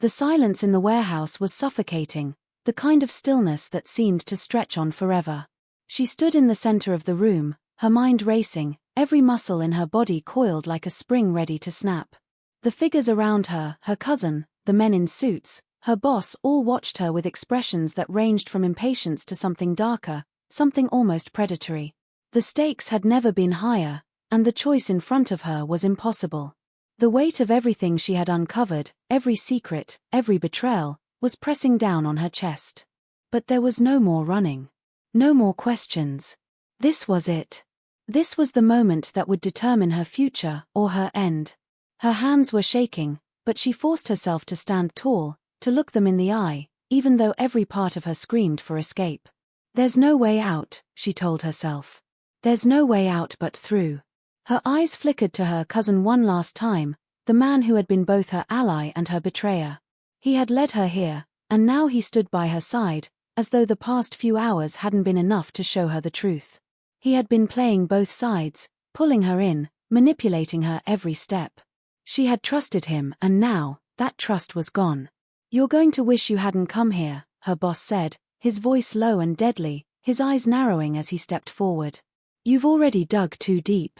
The silence in the warehouse was suffocating, the kind of stillness that seemed to stretch on forever. She stood in the center of the room, her mind racing, every muscle in her body coiled like a spring ready to snap. The figures around her, her cousin, the men in suits, her boss, all watched her with expressions that ranged from impatience to something darker, something almost predatory. The stakes had never been higher, and the choice in front of her was impossible. The weight of everything she had uncovered, every secret, every betrayal, was pressing down on her chest. But there was no more running. No more questions. This was it. This was the moment that would determine her future or her end. Her hands were shaking, but she forced herself to stand tall, to look them in the eye, even though every part of her screamed for escape. There's no way out, she told herself. There's no way out but through. Her eyes flickered to her cousin one last time, the man who had been both her ally and her betrayer. He had led her here, and now he stood by her side, as though the past few hours hadn't been enough to show her the truth. He had been playing both sides, pulling her in, manipulating her every step. She had trusted him, and now, that trust was gone. "You're going to wish you hadn't come here," her boss said, his voice low and deadly, his eyes narrowing as he stepped forward. "You've already dug too deep.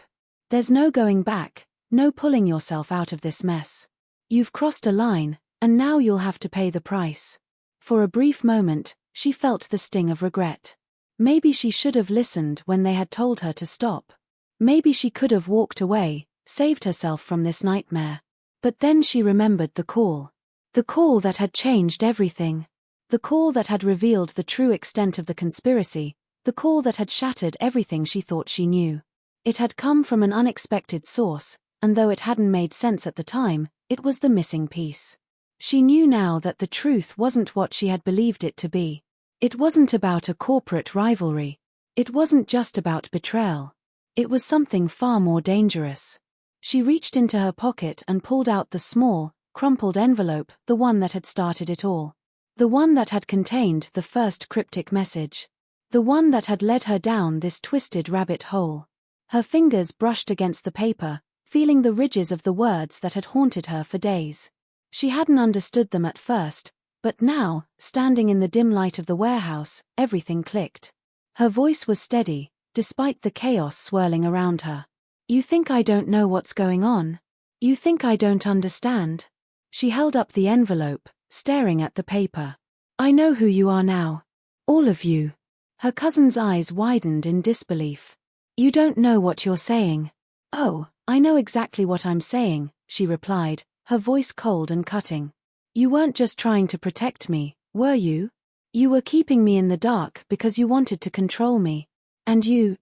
There's no going back, no pulling yourself out of this mess. You've crossed a line, and now you'll have to pay the price." For a brief moment, she felt the sting of regret. Maybe she should have listened when they had told her to stop. Maybe she could have walked away, saved herself from this nightmare. But then she remembered the call. The call that had changed everything. The call that had revealed the true extent of the conspiracy, the call that had shattered everything she thought she knew. It had come from an unexpected source, and though it hadn't made sense at the time, it was the missing piece. She knew now that the truth wasn't what she had believed it to be. It wasn't about a corporate rivalry. It wasn't just about betrayal. It was something far more dangerous. She reached into her pocket and pulled out the small, crumpled envelope, the one that had started it all. The one that had contained the first cryptic message. The one that had led her down this twisted rabbit hole. Her fingers brushed against the paper, feeling the ridges of the words that had haunted her for days. She hadn't understood them at first, but now, standing in the dim light of the warehouse, everything clicked. Her voice was steady, despite the chaos swirling around her. "You think I don't know what's going on? You think I don't understand?" She held up the envelope, staring at the paper. "I know who you are now. All of you." Her cousin's eyes widened in disbelief. "You don't know what you're saying." "Oh, I know exactly what I'm saying," she replied, her voice cold and cutting. "You weren't just trying to protect me, were you? You were keeping me in the dark because you wanted to control me. And you,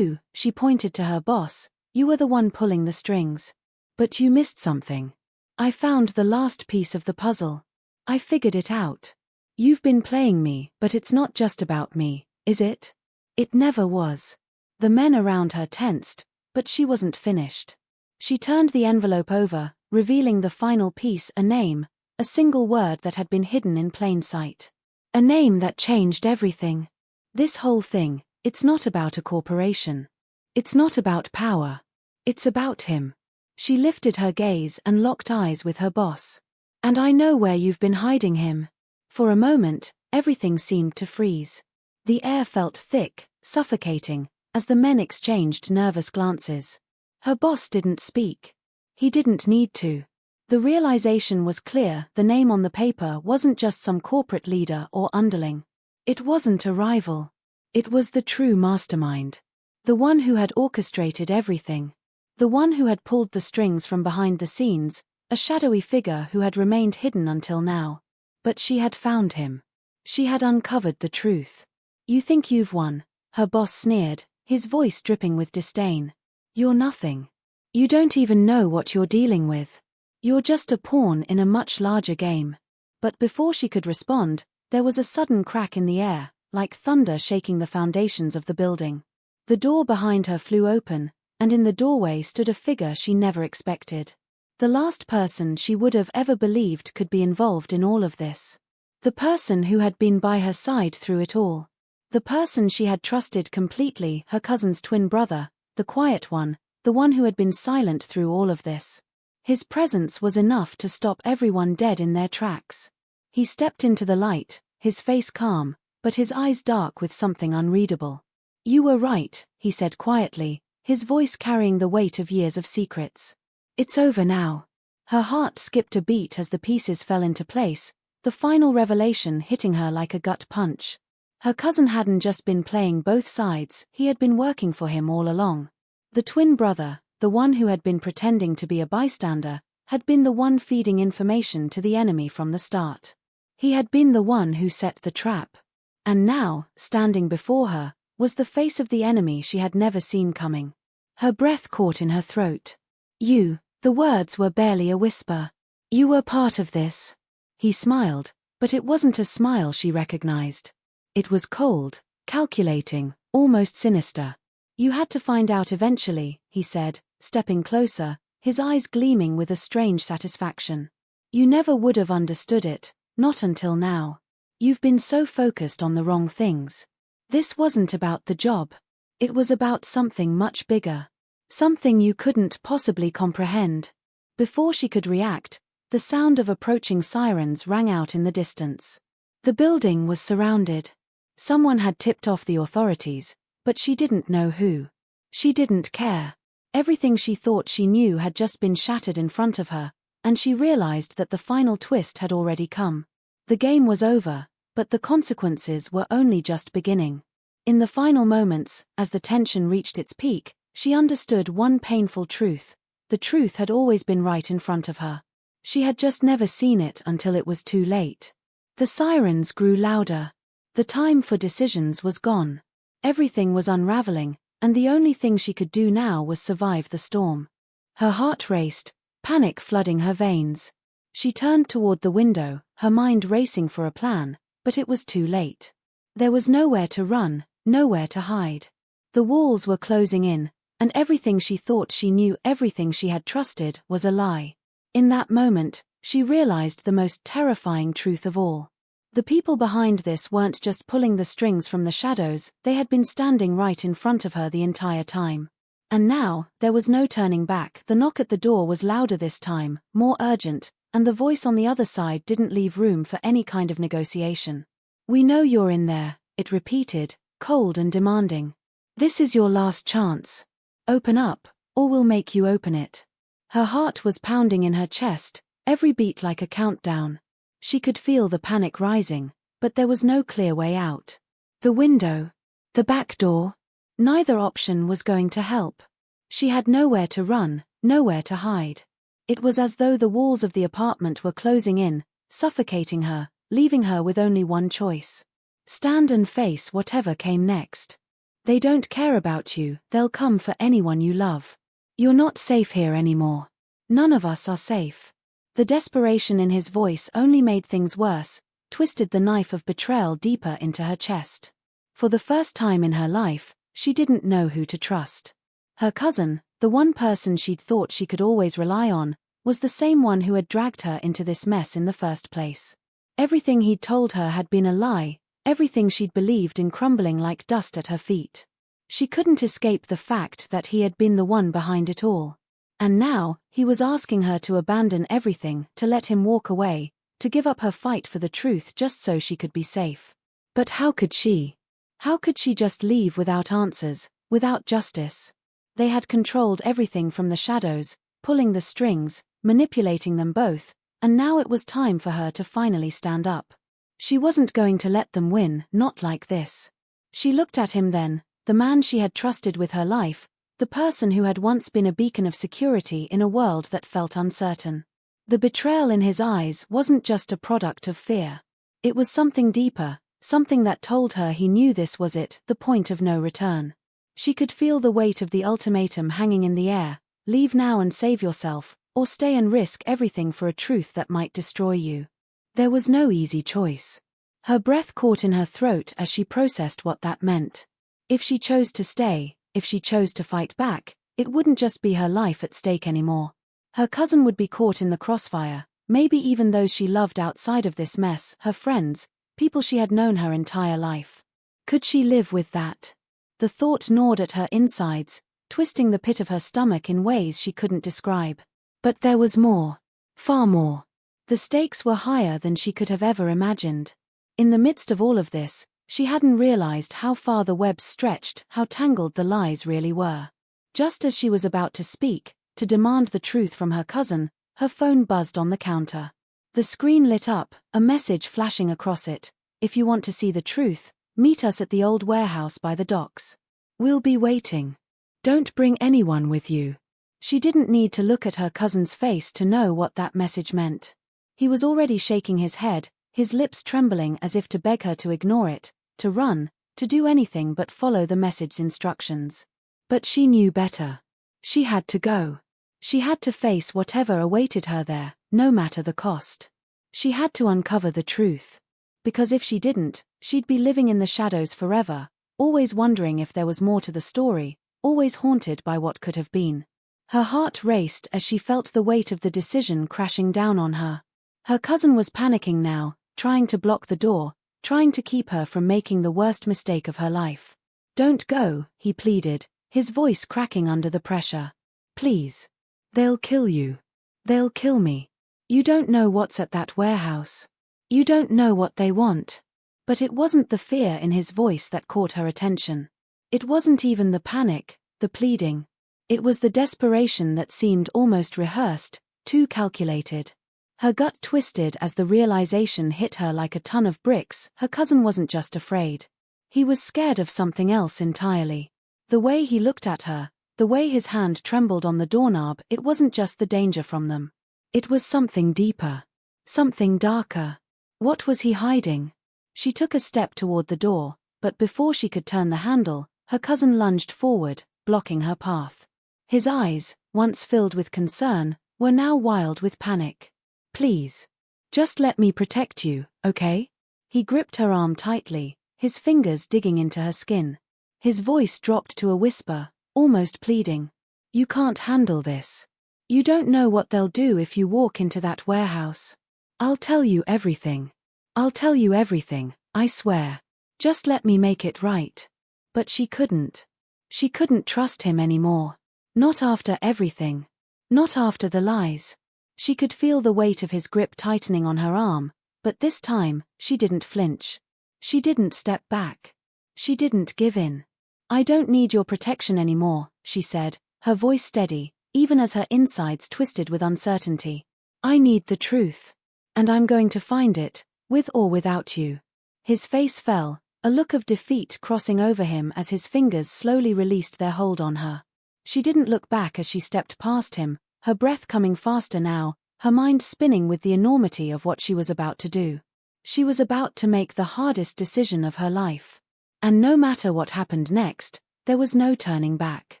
she pointed to her boss, you were the one pulling the strings. But you missed something. I found the last piece of the puzzle. I figured it out. You've been playing me, but it's not just about me, is it? It never was." The men around her tensed, but she wasn't finished. She turned the envelope over, revealing the final piece, a name, a single word that had been hidden in plain sight. A name that changed everything. This whole thing, it's not about a corporation. It's not about power. It's about him. She lifted her gaze and locked eyes with her boss. "And I know where you've been hiding him." For a moment, everything seemed to freeze. The air felt thick, suffocating, as the men exchanged nervous glances. Her boss didn't speak. He didn't need to. The realization was clear: the name on the paper wasn't just some corporate leader or underling. It wasn't a rival. It was the true mastermind. The one who had orchestrated everything. The one who had pulled the strings from behind the scenes, a shadowy figure who had remained hidden until now. But she had found him. She had uncovered the truth. "You think you've won," her boss sneered, his voice dripping with disdain. "You're nothing. You don't even know what you're dealing with. You're just a pawn in a much larger game." But before she could respond, there was a sudden crack in the air, like thunder shaking the foundations of the building. The door behind her flew open, and in the doorway stood a figure she never expected. The last person she would have ever believed could be involved in all of this. The person who had been by her side through it all. The person she had trusted completely, her cousin's twin brother, the quiet one, the one who had been silent through all of this. His presence was enough to stop everyone dead in their tracks. He stepped into the light, his face calm, but his eyes dark with something unreadable. "You were right," he said quietly, his voice carrying the weight of years of secrets. "It's over now." Her heart skipped a beat as the pieces fell into place, the final revelation hitting her like a gut punch. Her cousin hadn't just been playing both sides, he had been working for him all along. The twin brother, the one who had been pretending to be a bystander, had been the one feeding information to the enemy from the start. He had been the one who set the trap. And now, standing before her, was the face of the enemy she had never seen coming. Her breath caught in her throat. "You," the words were barely a whisper. "You were part of this." He smiled, but it wasn't a smile she recognized. It was cold, calculating, almost sinister. "You had to find out eventually," he said, stepping closer, his eyes gleaming with a strange satisfaction. "You never would have understood it, not until now. You've been so focused on the wrong things. This wasn't about the job. It was about something much bigger. Something you couldn't possibly comprehend." Before she could react, the sound of approaching sirens rang out in the distance. The building was surrounded. Someone had tipped off the authorities, but she didn't know who. She didn't care. Everything she thought she knew had just been shattered in front of her, and she realized that the final twist had already come. The game was over, but the consequences were only just beginning. In the final moments, as the tension reached its peak, she understood one painful truth. The truth had always been right in front of her. She had just never seen it until it was too late. The sirens grew louder. The time for decisions was gone. Everything was unraveling, and the only thing she could do now was survive the storm. Her heart raced, panic flooding her veins. She turned toward the window, her mind racing for a plan, but it was too late. There was nowhere to run, nowhere to hide. The walls were closing in, and everything she thought she knew, everything she had trusted, was a lie. In that moment, she realized the most terrifying truth of all. The people behind this weren't just pulling the strings from the shadows, they had been standing right in front of her the entire time. And now, there was no turning back. The knock at the door was louder this time, more urgent, and the voice on the other side didn't leave room for any kind of negotiation. "We know you're in there," it repeated, cold and demanding. "This is your last chance. Open up, or we'll make you open it." Her heart was pounding in her chest, every beat like a countdown. She could feel the panic rising, but there was no clear way out. The window, the back door, neither option was going to help. She had nowhere to run, nowhere to hide. It was as though the walls of the apartment were closing in, suffocating her, leaving her with only one choice. Stand and face whatever came next. They don't care about you, they'll come for anyone you love. You're not safe here anymore. None of us are safe. The desperation in his voice only made things worse, twisted the knife of betrayal deeper into her chest. For the first time in her life, she didn't know who to trust. Her cousin, the one person she'd thought she could always rely on, was the same one who had dragged her into this mess in the first place. Everything he'd told her had been a lie, everything she'd believed in crumbling like dust at her feet. She couldn't escape the fact that he had been the one behind it all. And now, he was asking her to abandon everything, to let him walk away, to give up her fight for the truth just so she could be safe. But how could she? How could she just leave without answers, without justice? They had controlled everything from the shadows, pulling the strings, manipulating them both, and now it was time for her to finally stand up. She wasn't going to let them win, not like this. She looked at him then, the man she had trusted with her life, the person who had once been a beacon of security in a world that felt uncertain. The betrayal in his eyes wasn't just a product of fear. It was something deeper, something that told her he knew this was it, the point of no return. She could feel the weight of the ultimatum hanging in the air: leave now and save yourself, or stay and risk everything for a truth that might destroy you. There was no easy choice. Her breath caught in her throat as she processed what that meant. If she chose to stay, if she chose to fight back, it wouldn't just be her life at stake anymore. Her cousin would be caught in the crossfire, maybe even those she loved outside of this mess, her friends, people she had known her entire life. Could she live with that? The thought gnawed at her insides, twisting the pit of her stomach in ways she couldn't describe. But there was more. Far more. The stakes were higher than she could have ever imagined. In the midst of all of this, she hadn't realized how far the web stretched, how tangled the lies really were. Just as she was about to speak, to demand the truth from her cousin, her phone buzzed on the counter. The screen lit up, a message flashing across it. If you want to see the truth, meet us at the old warehouse by the docks. We'll be waiting. Don't bring anyone with you. She didn't need to look at her cousin's face to know what that message meant. He was already shaking his head, his lips trembling as if to beg her to ignore it, to run, to do anything but follow the message's instructions. But she knew better. She had to go. She had to face whatever awaited her there, no matter the cost. She had to uncover the truth. Because if she didn't, she'd be living in the shadows forever, always wondering if there was more to the story, always haunted by what could have been. Her heart raced as she felt the weight of the decision crashing down on her. Her cousin was panicking now, trying to block the door, trying to keep her from making the worst mistake of her life. Don't go, he pleaded, his voice cracking under the pressure. Please. They'll kill you. They'll kill me. You don't know what's at that warehouse. You don't know what they want. But it wasn't the fear in his voice that caught her attention. It wasn't even the panic, the pleading. It was the desperation that seemed almost rehearsed, too calculated. Her gut twisted as the realization hit her like a ton of bricks. Her cousin wasn't just afraid. He was scared of something else entirely. The way he looked at her, the way his hand trembled on the doorknob, it wasn't just the danger from them. It was something deeper. Something darker. What was he hiding? She took a step toward the door, but before she could turn the handle, her cousin lunged forward, blocking her path. His eyes, once filled with concern, were now wild with panic. Please. Just let me protect you, okay? He gripped her arm tightly, his fingers digging into her skin. His voice dropped to a whisper, almost pleading. You can't handle this. You don't know what they'll do if you walk into that warehouse. I'll tell you everything. I'll tell you everything, I swear. Just let me make it right. But she couldn't. She couldn't trust him anymore. Not after everything. Not after the lies. She could feel the weight of his grip tightening on her arm, but this time, she didn't flinch. She didn't step back. She didn't give in. I don't need your protection anymore, she said, her voice steady, even as her insides twisted with uncertainty. I need the truth. And I'm going to find it, with or without you. His face fell, a look of defeat crossing over him as his fingers slowly released their hold on her. She didn't look back as she stepped past him, her breath coming faster now, her mind spinning with the enormity of what she was about to do. She was about to make the hardest decision of her life. And no matter what happened next, there was no turning back.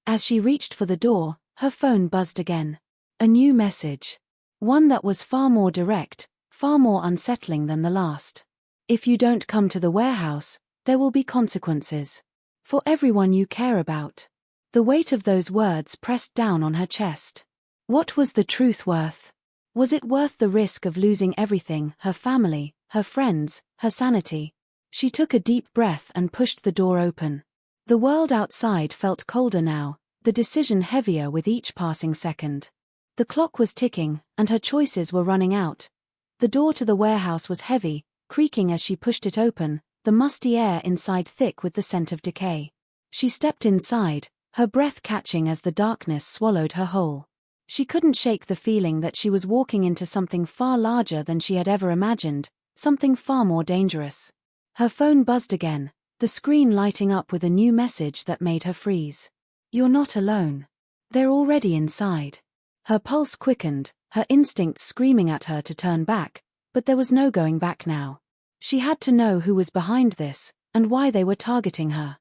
As she reached for the door, her phone buzzed again. A new message. One that was far more direct, far more unsettling than the last. If you don't come to the warehouse, there will be consequences. For everyone you care about. The weight of those words pressed down on her chest. What was the truth worth? Was it worth the risk of losing everything, her family, her friends, her sanity? She took a deep breath and pushed the door open. The world outside felt colder now, the decision heavier with each passing second. The clock was ticking, and her choices were running out. The door to the warehouse was heavy, creaking as she pushed it open, the musty air inside thick with the scent of decay. She stepped inside, her breath catching as the darkness swallowed her whole. She couldn't shake the feeling that she was walking into something far larger than she had ever imagined, something far more dangerous. Her phone buzzed again, the screen lighting up with a new message that made her freeze. You're not alone. They're already inside. Her pulse quickened, her instincts screaming at her to turn back, but there was no going back now. She had to know who was behind this, and why they were targeting her.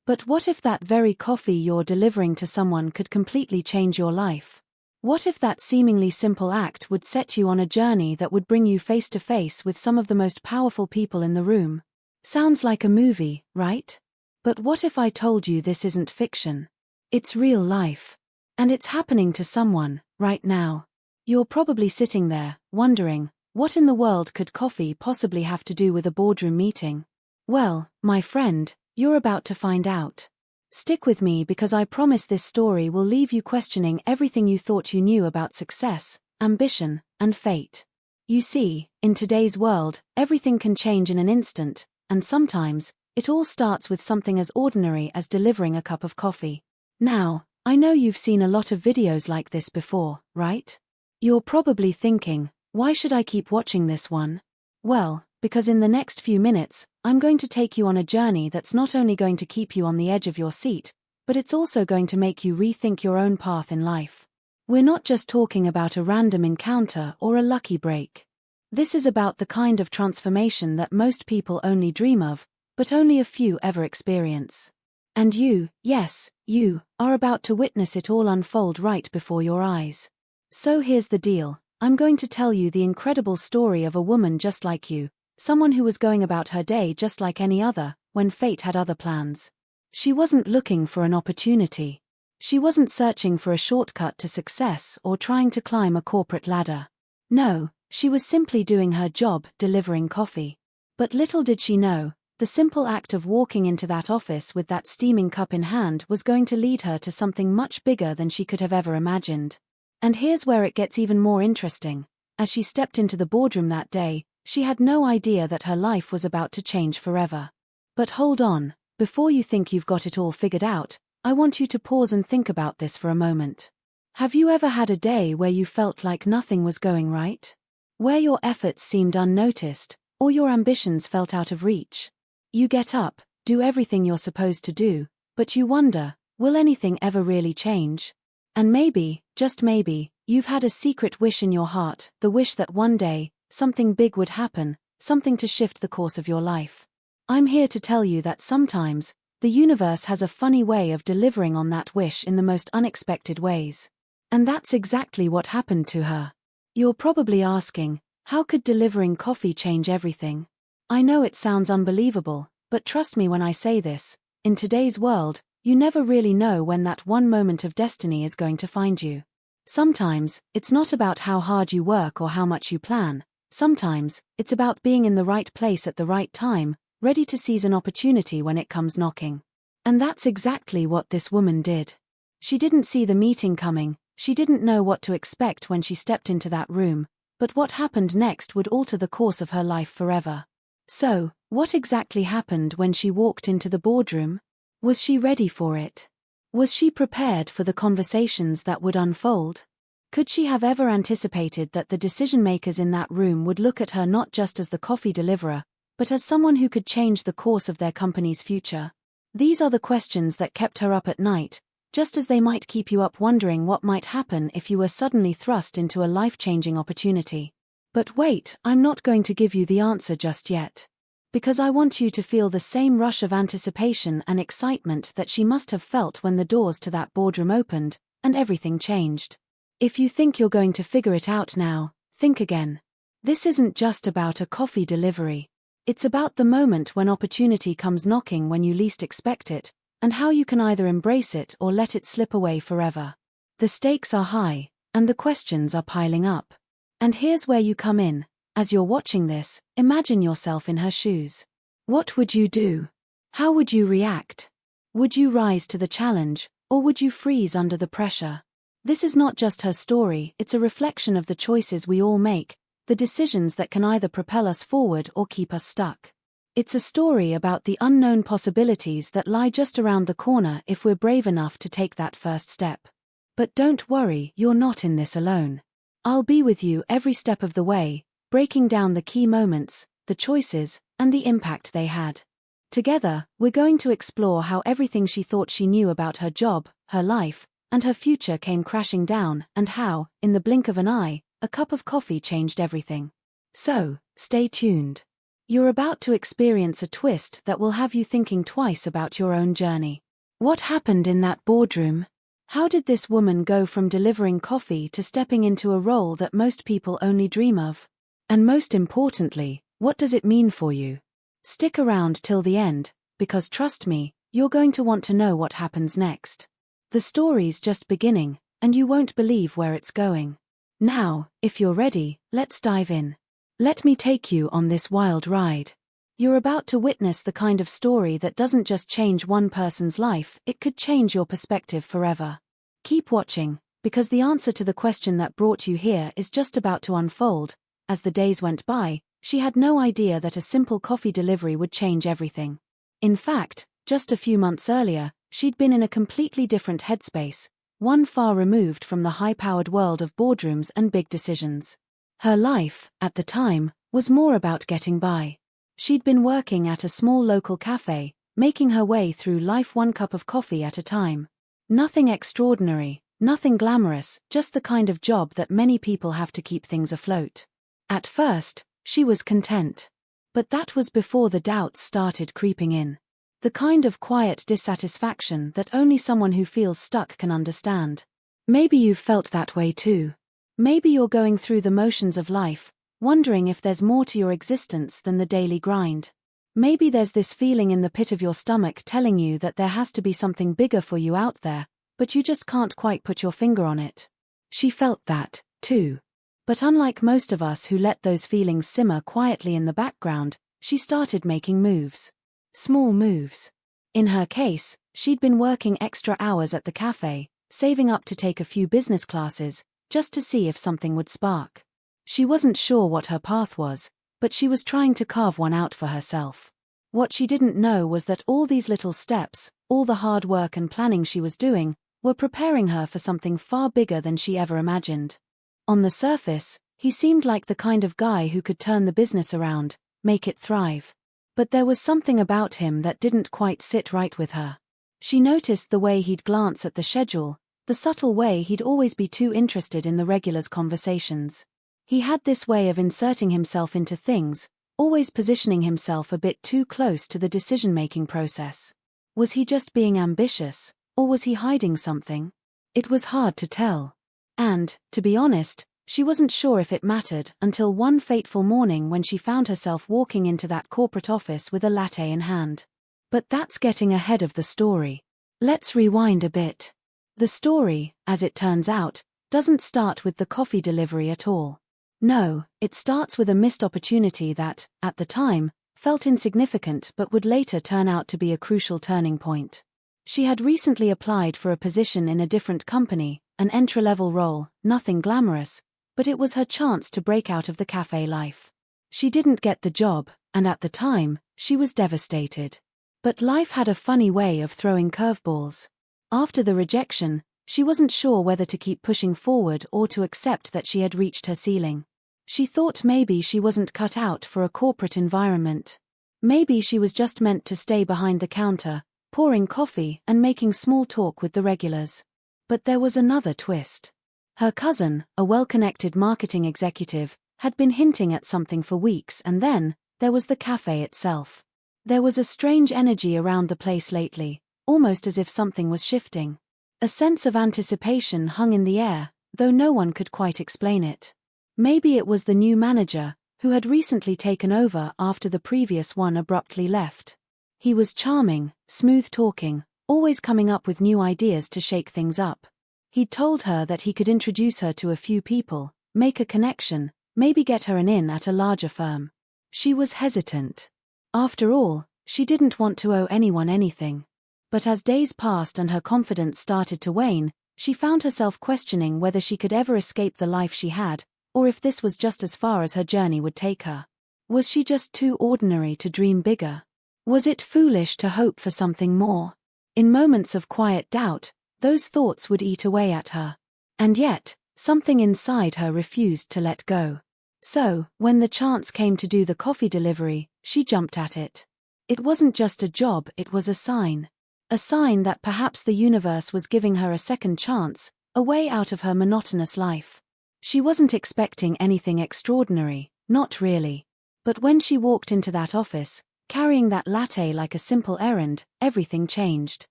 But what if that very coffee you're delivering to someone could completely change your life? What if that seemingly simple act would set you on a journey that would bring you face to face with some of the most powerful people in the room? Sounds like a movie, right? But what if I told you this isn't fiction? It's real life. And it's happening to someone, right now. You're probably sitting there, wondering, what in the world could coffee possibly have to do with a boardroom meeting? Well, my friend, you're about to find out. Stick with me because I promise this story will leave you questioning everything you thought you knew about success, ambition, and fate. You see, in today's world, everything can change in an instant, and sometimes, it all starts with something as ordinary as delivering a cup of coffee. Now, I know you've seen a lot of videos like this before, right? You're probably thinking, why should I keep watching this one? Well, because in the next few minutes, I'm going to take you on a journey that's not only going to keep you on the edge of your seat, but it's also going to make you rethink your own path in life. We're not just talking about a random encounter or a lucky break. This is about the kind of transformation that most people only dream of, but only a few ever experience. And you, yes, you, are about to witness it all unfold right before your eyes. So here's the deal, I'm going to tell you the incredible story of a woman just like you, someone who was going about her day just like any other, when fate had other plans. She wasn't looking for an opportunity. She wasn't searching for a shortcut to success or trying to climb a corporate ladder. No, she was simply doing her job, delivering coffee. But little did she know, the simple act of walking into that office with that steaming cup in hand was going to lead her to something much bigger than she could have ever imagined. And here's where it gets even more interesting. As she stepped into the boardroom that day, she had no idea that her life was about to change forever. But hold on, before you think you've got it all figured out, I want you to pause and think about this for a moment. Have you ever had a day where you felt like nothing was going right? Where your efforts seemed unnoticed, or your ambitions felt out of reach? You get up, do everything you're supposed to do, but you wonder, will anything ever really change? And maybe, just maybe, you've had a secret wish in your heart, the wish that one day, something big would happen, something to shift the course of your life. I'm here to tell you that sometimes, the universe has a funny way of delivering on that wish in the most unexpected ways. And that's exactly what happened to her. You're probably asking, how could delivering coffee change everything? I know it sounds unbelievable, but trust me when I say this, in today's world, you never really know when that one moment of destiny is going to find you. Sometimes, it's not about how hard you work or how much you plan. Sometimes, it's about being in the right place at the right time, ready to seize an opportunity when it comes knocking. And that's exactly what this woman did. She didn't see the meeting coming, she didn't know what to expect when she stepped into that room, but what happened next would alter the course of her life forever. So, what exactly happened when she walked into the boardroom? Was she ready for it? Was she prepared for the conversations that would unfold? Could she have ever anticipated that the decision-makers in that room would look at her not just as the coffee deliverer, but as someone who could change the course of their company's future? These are the questions that kept her up at night, just as they might keep you up wondering what might happen if you were suddenly thrust into a life-changing opportunity. But wait, I'm not going to give you the answer just yet. Because I want you to feel the same rush of anticipation and excitement that she must have felt when the doors to that boardroom opened, and everything changed. If you think you're going to figure it out now, think again. This isn't just about a coffee delivery. It's about the moment when opportunity comes knocking when you least expect it, and how you can either embrace it or let it slip away forever. The stakes are high, and the questions are piling up. And here's where you come in. As you're watching this, imagine yourself in her shoes. What would you do? How would you react? Would you rise to the challenge, or would you freeze under the pressure? This is not just her story, it's a reflection of the choices we all make, the decisions that can either propel us forward or keep us stuck. It's a story about the unknown possibilities that lie just around the corner if we're brave enough to take that first step. But don't worry, you're not in this alone. I'll be with you every step of the way, breaking down the key moments, the choices, and the impact they had. Together, we're going to explore how everything she thought she knew about her job, her life, and her future came crashing down, and how, in the blink of an eye, a cup of coffee changed everything. So, stay tuned. You're about to experience a twist that will have you thinking twice about your own journey. What happened in that boardroom? How did this woman go from delivering coffee to stepping into a role that most people only dream of? And most importantly, what does it mean for you? Stick around till the end, because trust me, you're going to want to know what happens next. The story's just beginning, and you won't believe where it's going. Now, if you're ready, let's dive in. Let me take you on this wild ride. You're about to witness the kind of story that doesn't just change one person's life, it could change your perspective forever. Keep watching, because the answer to the question that brought you here is just about to unfold. As the days went by, she had no idea that a simple coffee delivery would change everything. In fact, just a few months earlier, she'd been in a completely different headspace, one far removed from the high-powered world of boardrooms and big decisions. Her life, at the time, was more about getting by. She'd been working at a small local cafe, making her way through life one cup of coffee at a time. Nothing extraordinary, nothing glamorous, just the kind of job that many people have to keep things afloat. At first, she was content. But that was before the doubts started creeping in. The kind of quiet dissatisfaction that only someone who feels stuck can understand. Maybe you've felt that way too. Maybe you're going through the motions of life, wondering if there's more to your existence than the daily grind. Maybe there's this feeling in the pit of your stomach telling you that there has to be something bigger for you out there, but you just can't quite put your finger on it. She felt that, too. But unlike most of us who let those feelings simmer quietly in the background, she started making moves. Small moves. In her case, she'd been working extra hours at the cafe, saving up to take a few business classes, just to see if something would spark. She wasn't sure what her path was, but she was trying to carve one out for herself. What she didn't know was that all these little steps, all the hard work and planning she was doing, were preparing her for something far bigger than she ever imagined. On the surface, he seemed like the kind of guy who could turn the business around, make it thrive. But there was something about him that didn't quite sit right with her. She noticed the way he'd glance at the schedule, the subtle way he'd always be too interested in the regulars' conversations. He had this way of inserting himself into things, always positioning himself a bit too close to the decision-making process. Was he just being ambitious, or was he hiding something? It was hard to tell. And, to be honest, she wasn't sure if it mattered until one fateful morning when she found herself walking into that corporate office with a latte in hand. But that's getting ahead of the story. Let's rewind a bit. The story, as it turns out, doesn't start with the coffee delivery at all. No, it starts with a missed opportunity that, at the time, felt insignificant but would later turn out to be a crucial turning point. She had recently applied for a position in a different company, an entry-level role, nothing glamorous, but it was her chance to break out of the cafe life. She didn't get the job, and at the time, she was devastated. But life had a funny way of throwing curveballs. After the rejection, she wasn't sure whether to keep pushing forward or to accept that she had reached her ceiling. She thought maybe she wasn't cut out for a corporate environment. Maybe she was just meant to stay behind the counter, pouring coffee and making small talk with the regulars. But there was another twist. Her cousin, a well-connected marketing executive, had been hinting at something for weeks, and then, there was the cafe itself. There was a strange energy around the place lately, almost as if something was shifting. A sense of anticipation hung in the air, though no one could quite explain it. Maybe it was the new manager, who had recently taken over after the previous one abruptly left. He was charming, smooth-talking, always coming up with new ideas to shake things up. He'd told her that he could introduce her to a few people, make a connection, maybe get her an in at a larger firm. She was hesitant. After all, she didn't want to owe anyone anything. But as days passed and her confidence started to wane, she found herself questioning whether she could ever escape the life she had, or if this was just as far as her journey would take her. Was she just too ordinary to dream bigger? Was it foolish to hope for something more? In moments of quiet doubt, those thoughts would eat away at her. And yet, something inside her refused to let go. So, when the chance came to do the coffee delivery, she jumped at it. It wasn't just a job, it was a sign. A sign that perhaps the universe was giving her a second chance, a way out of her monotonous life. She wasn't expecting anything extraordinary, not really. But when she walked into that office, carrying that latte like a simple errand, everything changed.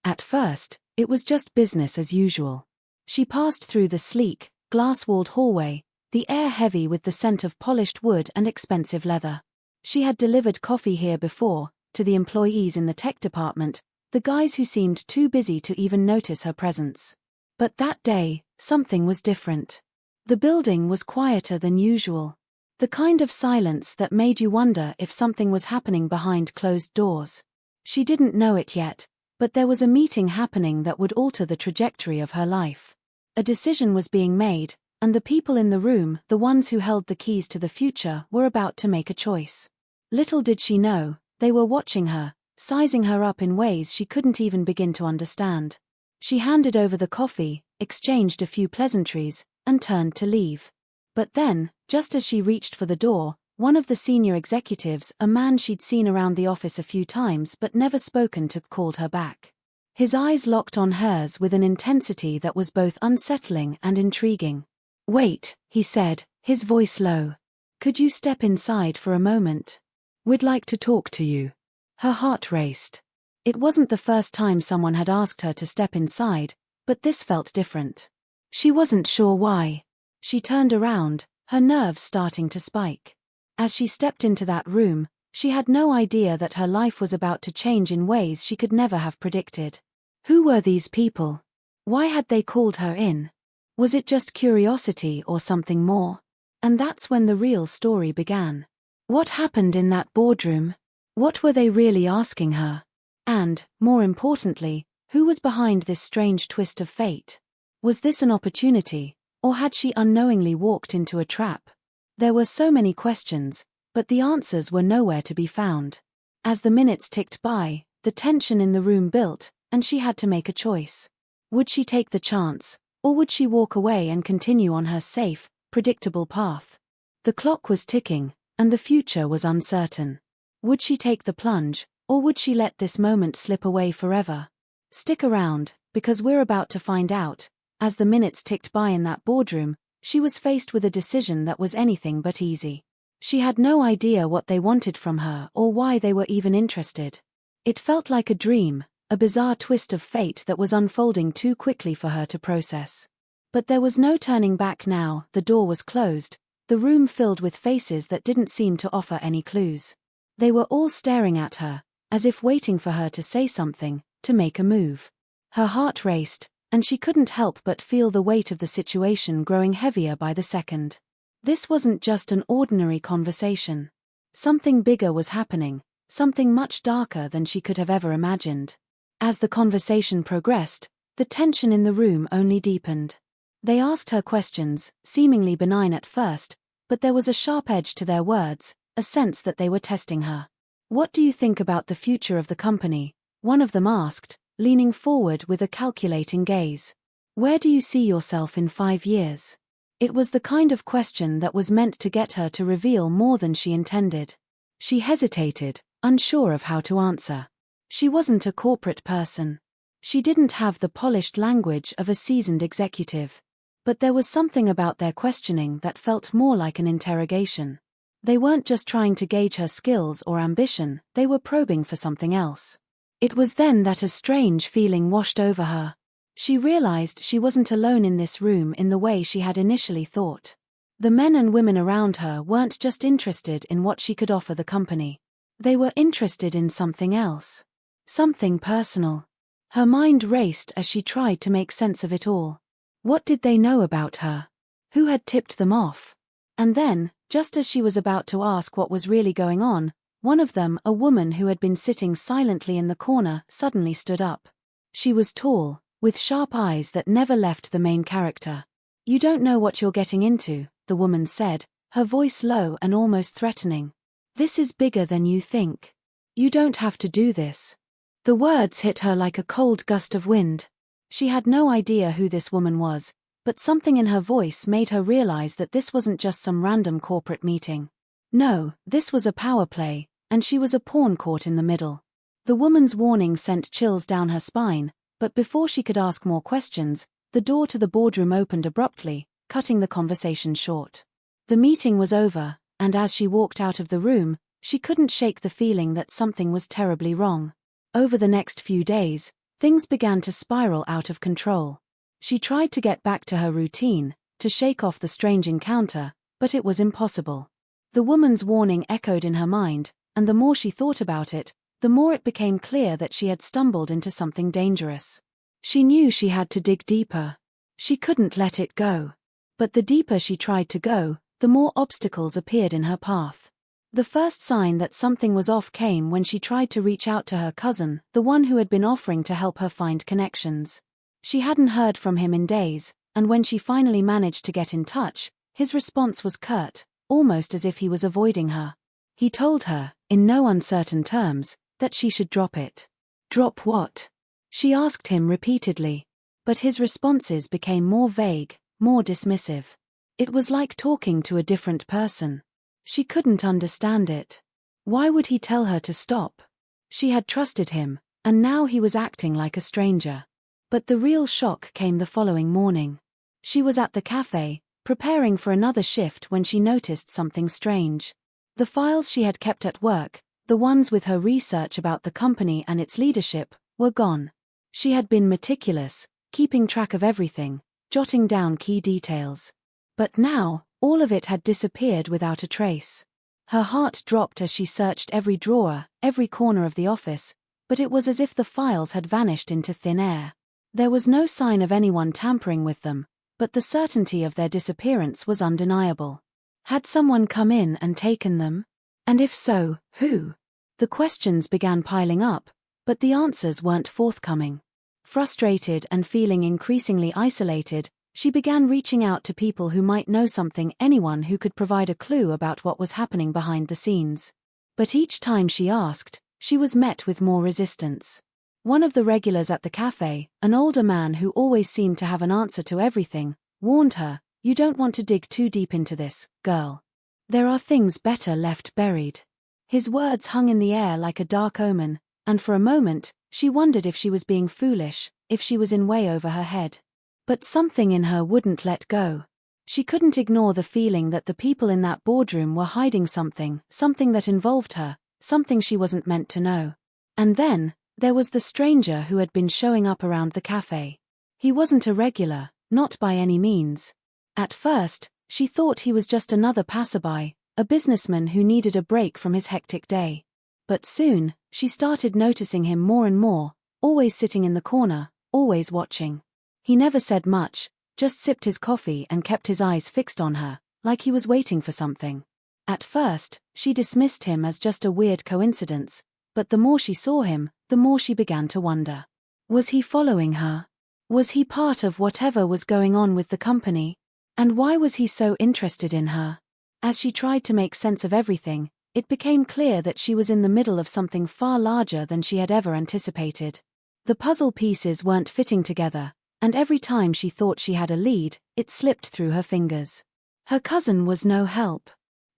At first, it was just business as usual. She passed through the sleek, glass-walled hallway, the air heavy with the scent of polished wood and expensive leather. She had delivered coffee here before, to the employees in the tech department, the guys who seemed too busy to even notice her presence. But that day, something was different. The building was quieter than usual. The kind of silence that made you wonder if something was happening behind closed doors. She didn't know it yet, but there was a meeting happening that would alter the trajectory of her life. A decision was being made, and the people in the room, the ones who held the keys to the future, were about to make a choice. Little did she know, they were watching her, sizing her up in ways she couldn't even begin to understand. She handed over the coffee, exchanged a few pleasantries, and turned to leave. But then, just as she reached for the door, one of the senior executives, a man she'd seen around the office a few times but never spoken to, called her back. His eyes locked on hers with an intensity that was both unsettling and intriguing. "Wait," he said, his voice low. "Could you step inside for a moment? We'd like to talk to you." Her heart raced. It wasn't the first time someone had asked her to step inside, but this felt different. She wasn't sure why. She turned around, her nerves starting to spike. As she stepped into that room, she had no idea that her life was about to change in ways she could never have predicted. Who were these people? Why had they called her in? Was it just curiosity or something more? And that's when the real story began. What happened in that boardroom? What were they really asking her? And, more importantly, who was behind this strange twist of fate? Was this an opportunity, or had she unknowingly walked into a trap? There were so many questions, but the answers were nowhere to be found. As the minutes ticked by, the tension in the room built, and she had to make a choice. Would she take the chance, or would she walk away and continue on her safe, predictable path? The clock was ticking, and the future was uncertain. Would she take the plunge, or would she let this moment slip away forever? Stick around, because we're about to find out. As the minutes ticked by in that boardroom, she was faced with a decision that was anything but easy. She had no idea what they wanted from her or why they were even interested. It felt like a dream, a bizarre twist of fate that was unfolding too quickly for her to process. But there was no turning back now. The door was closed, the room filled with faces that didn't seem to offer any clues. They were all staring at her, as if waiting for her to say something, to make a move. Her heart raced, and she couldn't help but feel the weight of the situation growing heavier by the second. This wasn't just an ordinary conversation. Something bigger was happening, something much darker than she could have ever imagined. As the conversation progressed, the tension in the room only deepened. They asked her questions, seemingly benign at first, but there was a sharp edge to their words, a sense that they were testing her. "What do you think about the future of the company?" one of them asked, leaning forward with a calculating gaze. "Where do you see yourself in 5 years?" It was the kind of question that was meant to get her to reveal more than she intended. She hesitated, unsure of how to answer. She wasn't a corporate person. She didn't have the polished language of a seasoned executive. But there was something about their questioning that felt more like an interrogation. They weren't just trying to gauge her skills or ambition, they were probing for something else. It was then that a strange feeling washed over her. She realized she wasn't alone in this room in the way she had initially thought. The men and women around her weren't just interested in what she could offer the company. They were interested in something else. Something personal. Her mind raced as she tried to make sense of it all. What did they know about her? Who had tipped them off? And then, just as she was about to ask what was really going on, one of them, a woman who had been sitting silently in the corner, suddenly stood up. She was tall, with sharp eyes that never left the main character. "You don't know what you're getting into," the woman said, her voice low and almost threatening. "This is bigger than you think. You don't have to do this." The words hit her like a cold gust of wind. She had no idea who this woman was, but something in her voice made her realize that this wasn't just some random corporate meeting. No, this was a power play, and she was a pawn caught in the middle. The woman's warning sent chills down her spine, but before she could ask more questions, the door to the boardroom opened abruptly, cutting the conversation short. The meeting was over, and as she walked out of the room, she couldn't shake the feeling that something was terribly wrong. Over the next few days, things began to spiral out of control. She tried to get back to her routine, to shake off the strange encounter, but it was impossible. The woman's warning echoed in her mind, and the more she thought about it, the more it became clear that she had stumbled into something dangerous. She knew she had to dig deeper. She couldn't let it go. But the deeper she tried to go, the more obstacles appeared in her path. The first sign that something was off came when she tried to reach out to her cousin, the one who had been offering to help her find connections. She hadn't heard from him in days, and when she finally managed to get in touch, his response was curt, almost as if he was avoiding her. He told her, in no uncertain terms, that she should drop it. Drop what? She asked him repeatedly. But his responses became more vague, more dismissive. It was like talking to a different person. She couldn't understand it. Why would he tell her to stop? She had trusted him, and now he was acting like a stranger. But the real shock came the following morning. She was at the cafe, preparing for another shift when she noticed something strange. The files she had kept at work, the ones with her research about the company and its leadership, were gone. She had been meticulous, keeping track of everything, jotting down key details. But now, all of it had disappeared without a trace. Her heart dropped as she searched every drawer, every corner of the office, but it was as if the files had vanished into thin air. There was no sign of anyone tampering with them, but the certainty of their disappearance was undeniable. Had someone come in and taken them? And if so, who? The questions began piling up, but the answers weren't forthcoming. Frustrated and feeling increasingly isolated, she began reaching out to people who might know something, anyone who could provide a clue about what was happening behind the scenes. But each time she asked, she was met with more resistance. One of the regulars at the cafe, an older man who always seemed to have an answer to everything, warned her, "You don't want to dig too deep into this, girl. There are things better left buried." His words hung in the air like a dark omen, and for a moment, she wondered if she was being foolish, if she was in way over her head. But something in her wouldn't let go. She couldn't ignore the feeling that the people in that boardroom were hiding something that involved her, something she wasn't meant to know. And then, there was the stranger who had been showing up around the cafe. He wasn't a regular, not by any means. At first, she thought he was just another passerby, a businessman who needed a break from his hectic day. But soon, she started noticing him more and more, always sitting in the corner, always watching. He never said much, just sipped his coffee and kept his eyes fixed on her, like he was waiting for something. At first, she dismissed him as just a weird coincidence, but the more she saw him, the more she began to wonder. Was he following her? Was he part of whatever was going on with the company? And why was he so interested in her? As she tried to make sense of everything, it became clear that she was in the middle of something far larger than she had ever anticipated. The puzzle pieces weren't fitting together, and every time she thought she had a lead, it slipped through her fingers. Her cousin was no help.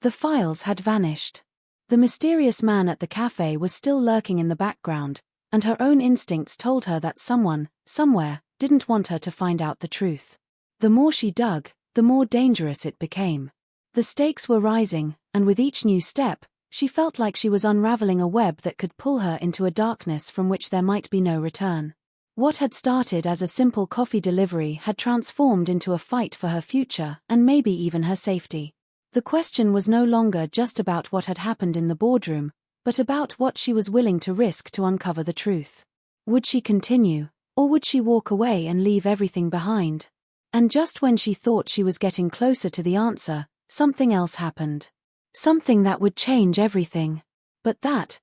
The files had vanished. The mysterious man at the cafe was still lurking in the background, and her own instincts told her that someone, somewhere, didn't want her to find out the truth. The more she dug, the more dangerous it became. The stakes were rising, and with each new step, she felt like she was unraveling a web that could pull her into a darkness from which there might be no return. What had started as a simple coffee delivery had transformed into a fight for her future and maybe even her safety. The question was no longer just about what had happened in the boardroom, but about what she was willing to risk to uncover the truth. Would she continue, or would she walk away and leave everything behind? And just when she thought she was getting closer to the answer, something else happened. Something that would change everything. But that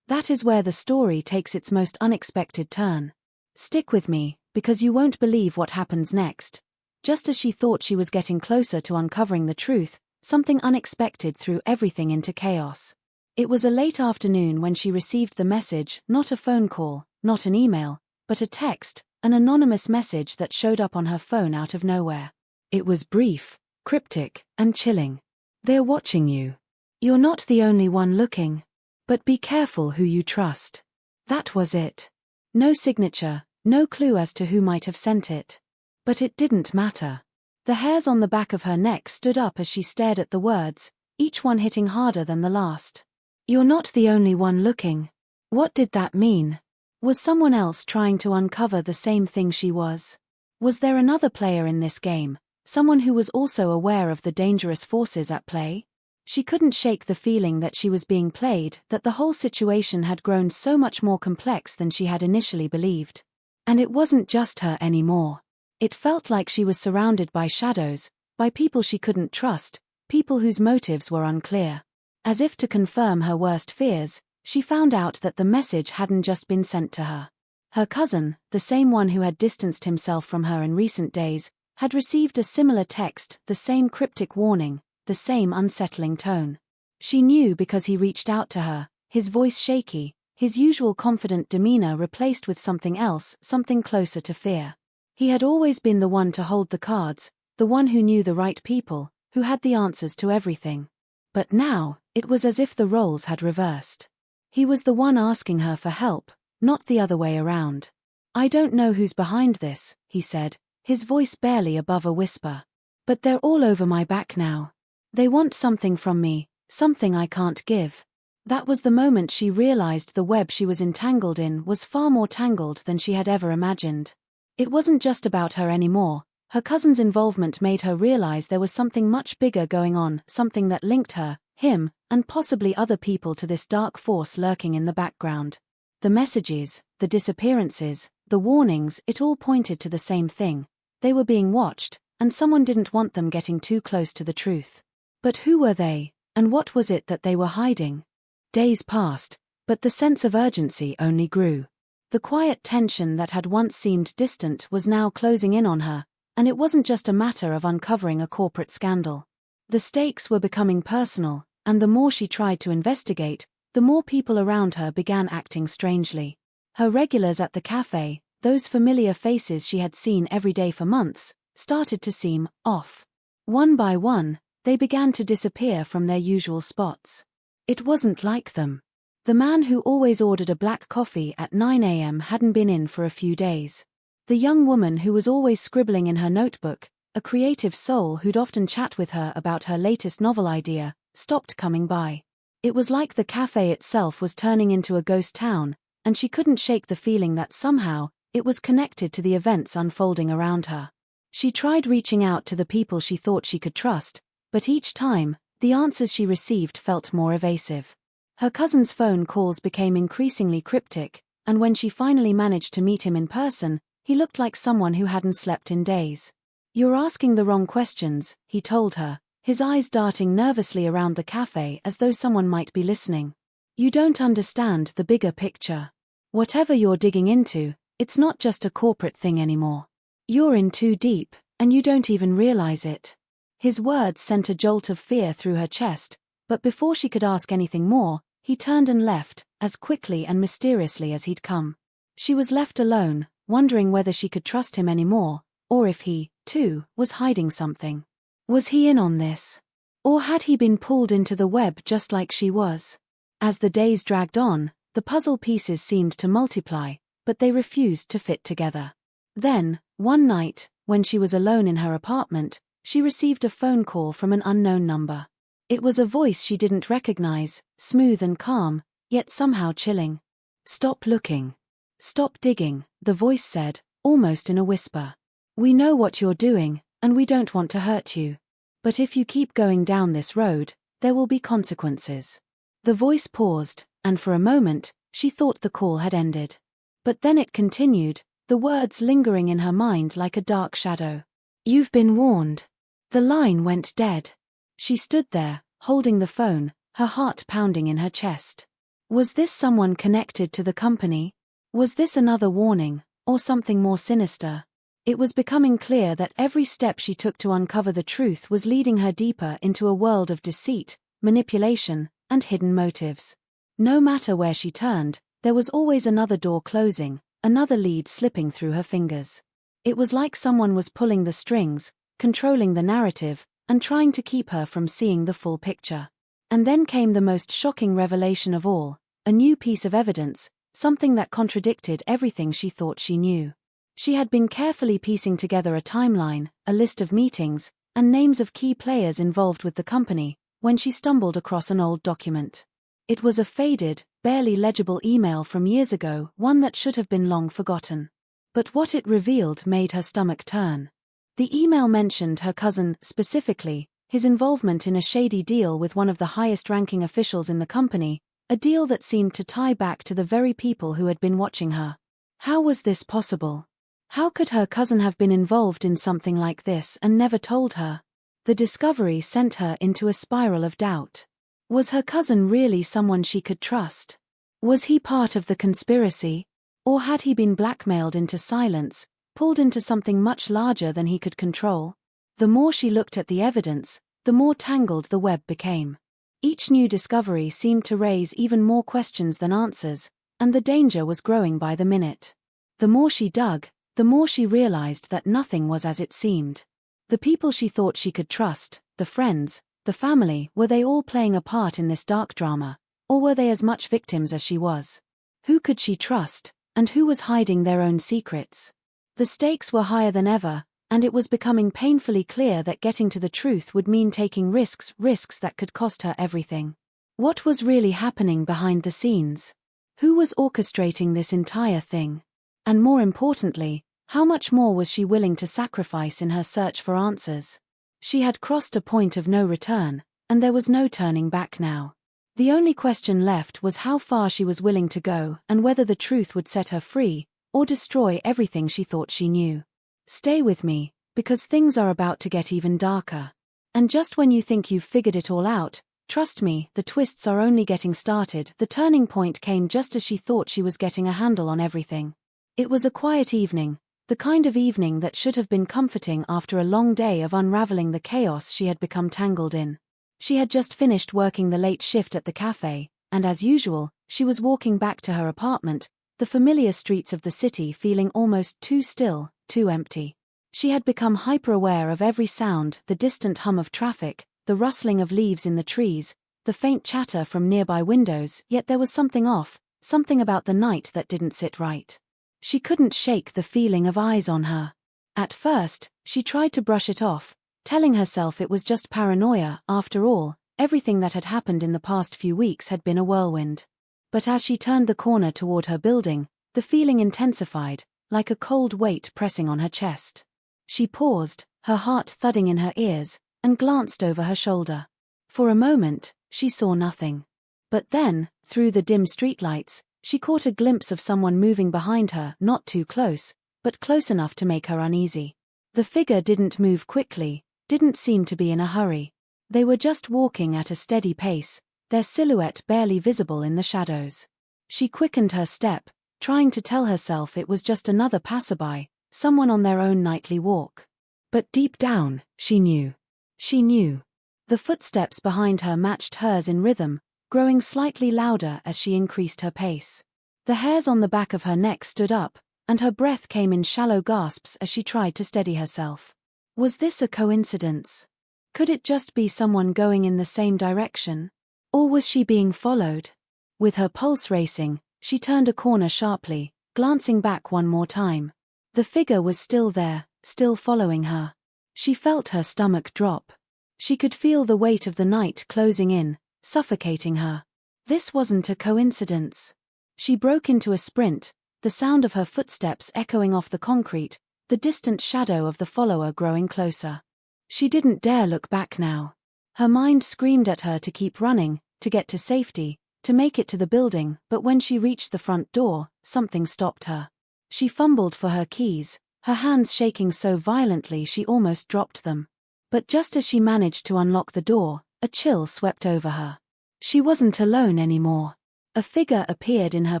is where the story takes its most unexpected turn. Stick with me, because you won't believe what happens next. Just as she thought she was getting closer to uncovering the truth, something unexpected threw everything into chaos. It was a late afternoon when she received the message, not a phone call, not an email, but a text, an anonymous message that showed up on her phone out of nowhere. It was brief, cryptic, and chilling. "They're watching you. You're not the only one looking. But be careful who you trust." That was it. No signature, no clue as to who might have sent it. But it didn't matter. The hairs on the back of her neck stood up as she stared at the words, each one hitting harder than the last. "You're not the only one looking." What did that mean? Was someone else trying to uncover the same thing she was? Was there another player in this game, someone who was also aware of the dangerous forces at play? She couldn't shake the feeling that she was being played, that the whole situation had grown so much more complex than she had initially believed. And it wasn't just her anymore. It felt like she was surrounded by shadows, by people she couldn't trust, people whose motives were unclear. As if to confirm her worst fears, she found out that the message hadn't just been sent to her. Her cousin, the same one who had distanced himself from her in recent days, had received a similar text, the same cryptic warning, the same unsettling tone. She knew because he reached out to her, his voice shaky, his usual confident demeanor replaced with something else, something closer to fear. He had always been the one to hold the cards, the one who knew the right people, who had the answers to everything. But now, it was as if the roles had reversed. He was the one asking her for help, not the other way around. "I don't know who's behind this," he said, his voice barely above a whisper. "But they're all over my back now. They want something from me, something I can't give." That was the moment she realized the web she was entangled in was far more tangled than she had ever imagined. It wasn't just about her anymore. Her cousin's involvement made her realize there was something much bigger going on, something that linked her, him, and possibly other people to this dark force lurking in the background. The messages, the disappearances, the warnings, it all pointed to the same thing. They were being watched, and someone didn't want them getting too close to the truth. But who were they, and what was it that they were hiding? Days passed, but the sense of urgency only grew. The quiet tension that had once seemed distant was now closing in on her, and it wasn't just a matter of uncovering a corporate scandal. The stakes were becoming personal, and the more she tried to investigate, the more people around her began acting strangely. Her regulars at the cafe, those familiar faces she had seen every day for months, started to seem off. One by one, they began to disappear from their usual spots. It wasn't like them. The man who always ordered a black coffee at 9 a.m. hadn't been in for a few days. The young woman who was always scribbling in her notebook, a creative soul who'd often chat with her about her latest novel idea, stopped coming by. It was like the cafe itself was turning into a ghost town, and she couldn't shake the feeling that somehow, it was connected to the events unfolding around her. She tried reaching out to the people she thought she could trust, but each time, the answers she received felt more evasive. Her cousin's phone calls became increasingly cryptic, and when she finally managed to meet him in person, he looked like someone who hadn't slept in days. "You're asking the wrong questions," he told her, his eyes darting nervously around the cafe as though someone might be listening. "You don't understand the bigger picture. Whatever you're digging into, it's not just a corporate thing anymore. You're in too deep, and you don't even realize it." His words sent a jolt of fear through her chest, but before she could ask anything more, he turned and left, as quickly and mysteriously as he'd come. She was left alone, wondering whether she could trust him anymore, or if he, too, was hiding something. Was he in on this? Or had he been pulled into the web just like she was? As the days dragged on, the puzzle pieces seemed to multiply, but they refused to fit together. Then, one night, when she was alone in her apartment, she received a phone call from an unknown number. It was a voice she didn't recognize, smooth and calm, yet somehow chilling. "Stop looking. Stop digging," the voice said, almost in a whisper. "We know what you're doing, and we don't want to hurt you. But if you keep going down this road, there will be consequences." The voice paused, and for a moment, she thought the call had ended. But then it continued, the words lingering in her mind like a dark shadow. "You've been warned." The line went dead. She stood there, holding the phone, her heart pounding in her chest. Was this someone connected to the company? Was this another warning, or something more sinister? It was becoming clear that every step she took to uncover the truth was leading her deeper into a world of deceit, manipulation, and hidden motives. No matter where she turned, there was always another door closing, another lead slipping through her fingers. It was like someone was pulling the strings, controlling the narrative, and trying to keep her from seeing the full picture. And then came the most shocking revelation of all, a new piece of evidence, something that contradicted everything she thought she knew. She had been carefully piecing together a timeline, a list of meetings, and names of key players involved with the company, when she stumbled across an old document. It was a faded, barely legible email from years ago, one that should have been long forgotten. But what it revealed made her stomach turn. The email mentioned her cousin specifically, his involvement in a shady deal with one of the highest-ranking officials in the company, a deal that seemed to tie back to the very people who had been watching her. How was this possible? How could her cousin have been involved in something like this and never told her? The discovery sent her into a spiral of doubt. Was her cousin really someone she could trust? Was he part of the conspiracy? Or had he been blackmailed into silence, pulled into something much larger than he could control? The more she looked at the evidence, the more tangled the web became. Each new discovery seemed to raise even more questions than answers, and the danger was growing by the minute. The more she dug, the more she realized that nothing was as it seemed. The people she thought she could trust, the friends, the family, were they all playing a part in this dark drama, or were they as much victims as she was? Who could she trust, and who was hiding their own secrets? The stakes were higher than ever, and it was becoming painfully clear that getting to the truth would mean taking risks that could cost her everything. What was really happening behind the scenes? Who was orchestrating this entire thing? And more importantly, how much more was she willing to sacrifice in her search for answers? She had crossed a point of no return, and there was no turning back now. The only question left was how far she was willing to go and whether the truth would set her free, or destroy everything she thought she knew. Stay with me, because things are about to get even darker. And just when you think you've figured it all out, trust me, the twists are only getting started. The turning point came just as she thought she was getting a handle on everything. It was a quiet evening, the kind of evening that should have been comforting after a long day of unraveling the chaos she had become tangled in. She had just finished working the late shift at the cafe, and as usual, she was walking back to her apartment, the familiar streets of the city feeling almost too still, too empty. She had become hyper-aware of every sound, the distant hum of traffic, the rustling of leaves in the trees, the faint chatter from nearby windows, yet there was something off, something about the night that didn't sit right. She couldn't shake the feeling of eyes on her. At first, she tried to brush it off, telling herself it was just paranoia. After all, everything that had happened in the past few weeks had been a whirlwind. But as she turned the corner toward her building, the feeling intensified, like a cold weight pressing on her chest. She paused, her heart thudding in her ears, and glanced over her shoulder. For a moment, she saw nothing. But then, through the dim streetlights, she caught a glimpse of someone moving behind her, not too close, but close enough to make her uneasy. The figure didn't move quickly, didn't seem to be in a hurry. They were just walking at a steady pace, their silhouette barely visible in the shadows. She quickened her step, trying to tell herself it was just another passerby, someone on their own nightly walk. But deep down, she knew. She knew. The footsteps behind her matched hers in rhythm, growing slightly louder as she increased her pace. The hairs on the back of her neck stood up, and her breath came in shallow gasps as she tried to steady herself. Was this a coincidence? Could it just be someone going in the same direction? Or was she being followed? With her pulse racing, she turned a corner sharply, glancing back one more time. The figure was still there, still following her. She felt her stomach drop. She could feel the weight of the night closing in, suffocating her. This wasn't a coincidence. She broke into a sprint, the sound of her footsteps echoing off the concrete, the distant shadow of the follower growing closer. She didn't dare look back now. Her mind screamed at her to keep running, to get to safety, to make it to the building, but when she reached the front door, something stopped her. She fumbled for her keys, her hands shaking so violently she almost dropped them. But just as she managed to unlock the door, a chill swept over her. She wasn't alone anymore. A figure appeared in her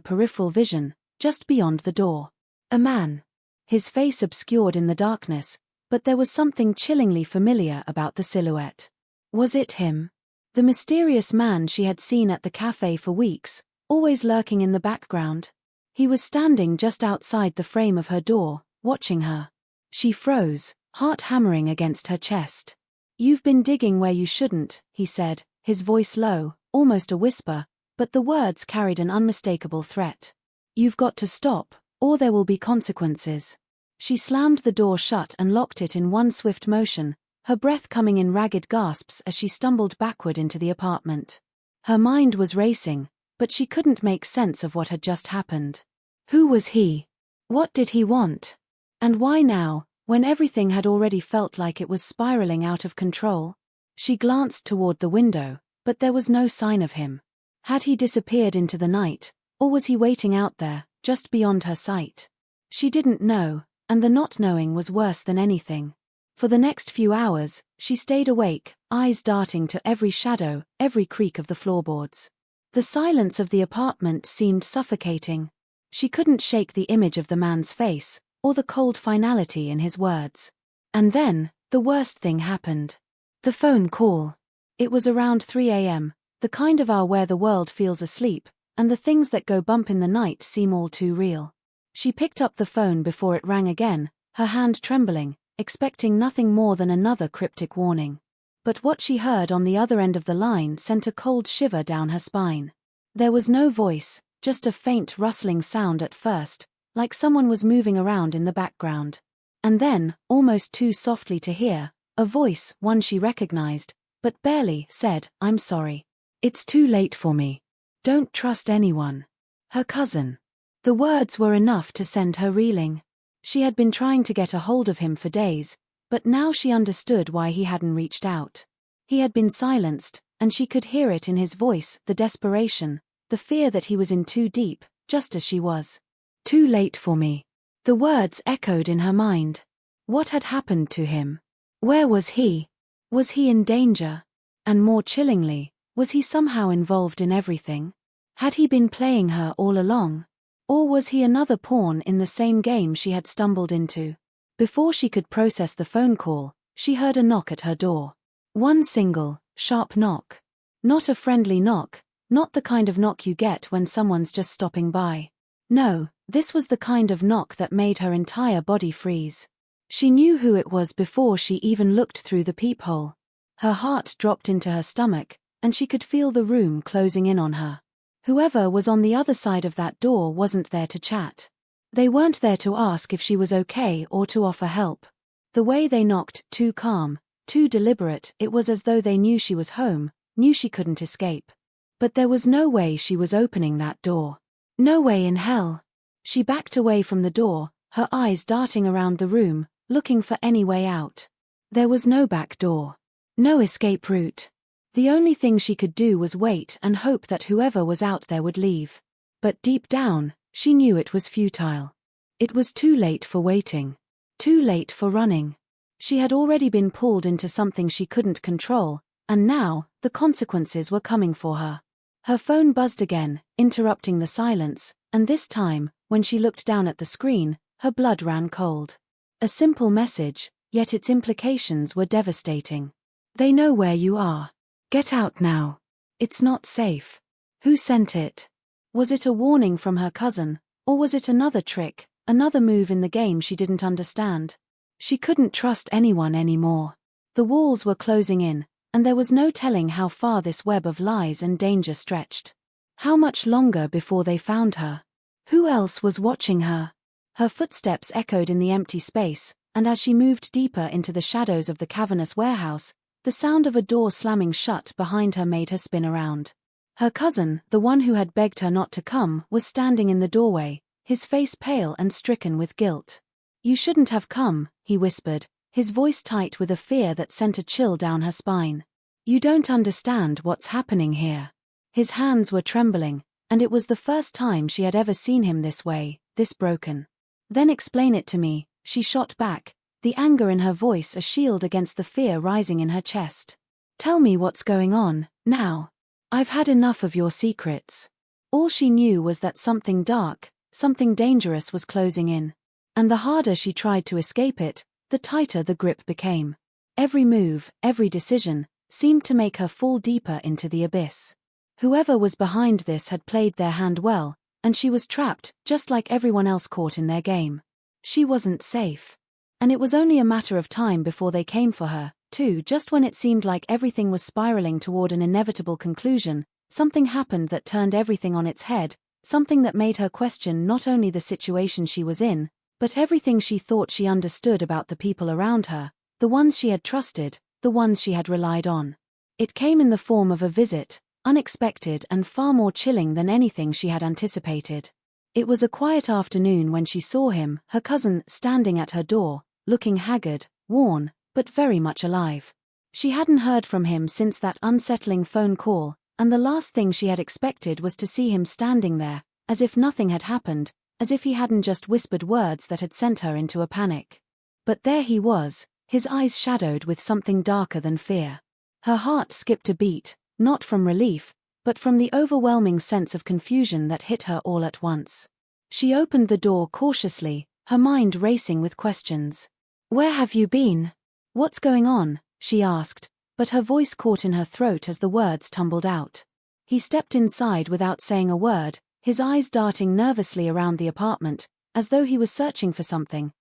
peripheral vision, just beyond the door. A man. His face obscured in the darkness, but there was something chillingly familiar about the silhouette. Was it him? The mysterious man she had seen at the cafe for weeks, always lurking in the background? He was standing just outside the frame of her door, watching her. She froze, heart hammering against her chest. "You've been digging where you shouldn't," he said, his voice low, almost a whisper, but the words carried an unmistakable threat. "You've got to stop, or there will be consequences." She slammed the door shut and locked it in one swift motion, her breath coming in ragged gasps as she stumbled backward into the apartment. Her mind was racing, but she couldn't make sense of what had just happened. Who was he? What did he want? And why now, when everything had already felt like it was spiraling out of control? She glanced toward the window, but there was no sign of him. Had he disappeared into the night, or was he waiting out there, just beyond her sight? She didn't know, and the not knowing was worse than anything. For the next few hours, she stayed awake, eyes darting to every shadow, every creak of the floorboards. The silence of the apartment seemed suffocating. She couldn't shake the image of the man's face, or the cold finality in his words. And then, the worst thing happened. The phone call. It was around 3 a.m., the kind of hour where the world feels asleep, and the things that go bump in the night seem all too real. She picked up the phone before it rang again, her hand trembling, expecting nothing more than another cryptic warning. But what she heard on the other end of the line sent a cold shiver down her spine. There was no voice, just a faint rustling sound at first, like someone was moving around in the background. And then, almost too softly to hear, a voice, one she recognized, but barely, said, "I'm sorry. It's too late for me. Don't trust anyone." Her cousin. The words were enough to send her reeling. She had been trying to get a hold of him for days, but now she understood why he hadn't reached out. He had been silenced, and she could hear it in his voice, the desperation, the fear that he was in too deep, just as she was. Too late for me. The words echoed in her mind. What had happened to him? Where was he? Was he in danger? And more chillingly, was he somehow involved in everything? Had he been playing her all along? Or was he another pawn in the same game she had stumbled into? Before she could process the phone call, she heard a knock at her door. One single, sharp knock. Not a friendly knock, not the kind of knock you get when someone's just stopping by. No, this was the kind of knock that made her entire body freeze. She knew who it was before she even looked through the peephole. Her heart dropped into her stomach, and she could feel the room closing in on her. Whoever was on the other side of that door wasn't there to chat. They weren't there to ask if she was okay or to offer help. The way they knocked, too calm, too deliberate, it was as though they knew she was home, knew she couldn't escape. But there was no way she was opening that door. No way in hell. She backed away from the door, her eyes darting around the room, looking for any way out. There was no back door. No escape route. The only thing she could do was wait and hope that whoever was out there would leave. But deep down, she knew it was futile. It was too late for waiting. Too late for running. She had already been pulled into something she couldn't control, and now, the consequences were coming for her. Her phone buzzed again, interrupting the silence, and this time, when she looked down at the screen, her blood ran cold. A simple message, yet its implications were devastating. They know where you are. Get out now. It's not safe. Who sent it? Was it a warning from her cousin, or was it another trick, another move in the game she didn't understand? She couldn't trust anyone anymore. The walls were closing in, and there was no telling how far this web of lies and danger stretched. How much longer before they found her? Who else was watching her? Her footsteps echoed in the empty space, and as she moved deeper into the shadows of the cavernous warehouse, the sound of a door slamming shut behind her made her spin around. Her cousin, the one who had begged her not to come, was standing in the doorway, his face pale and stricken with guilt. "You shouldn't have come," he whispered, his voice tight with a fear that sent a chill down her spine. "You don't understand what's happening here." His hands were trembling, and it was the first time she had ever seen him this way, this broken. "Then explain it to me," she shot back, the anger in her voice a shield against the fear rising in her chest. "Tell me what's going on, now. I've had enough of your secrets." All she knew was that something dark, something dangerous was closing in. And the harder she tried to escape it, the tighter the grip became. Every move, every decision, seemed to make her fall deeper into the abyss. Whoever was behind this had played their hand well, and she was trapped, just like everyone else caught in their game. She wasn't safe. And it was only a matter of time before they came for her, too. Just when it seemed like everything was spiraling toward an inevitable conclusion, something happened that turned everything on its head, something that made her question not only the situation she was in, but everything she thought she understood about the people around her, the ones she had trusted, the ones she had relied on. It came in the form of a visit, unexpected and far more chilling than anything she had anticipated. It was a quiet afternoon when she saw him, her cousin, standing at her door, looking haggard, worn, but very much alive. She hadn't heard from him since that unsettling phone call, and the last thing she had expected was to see him standing there, as if nothing had happened, as if he hadn't just whispered words that had sent her into a panic. But there he was, his eyes shadowed with something darker than fear. Her heart skipped a beat, not from relief, but from the overwhelming sense of confusion that hit her all at once. She opened the door cautiously, her mind racing with questions. "Where have you been? What's going on?" she asked, but her voice caught in her throat as the words tumbled out. He stepped inside without saying a word, his eyes darting nervously around the apartment, as though he was searching for something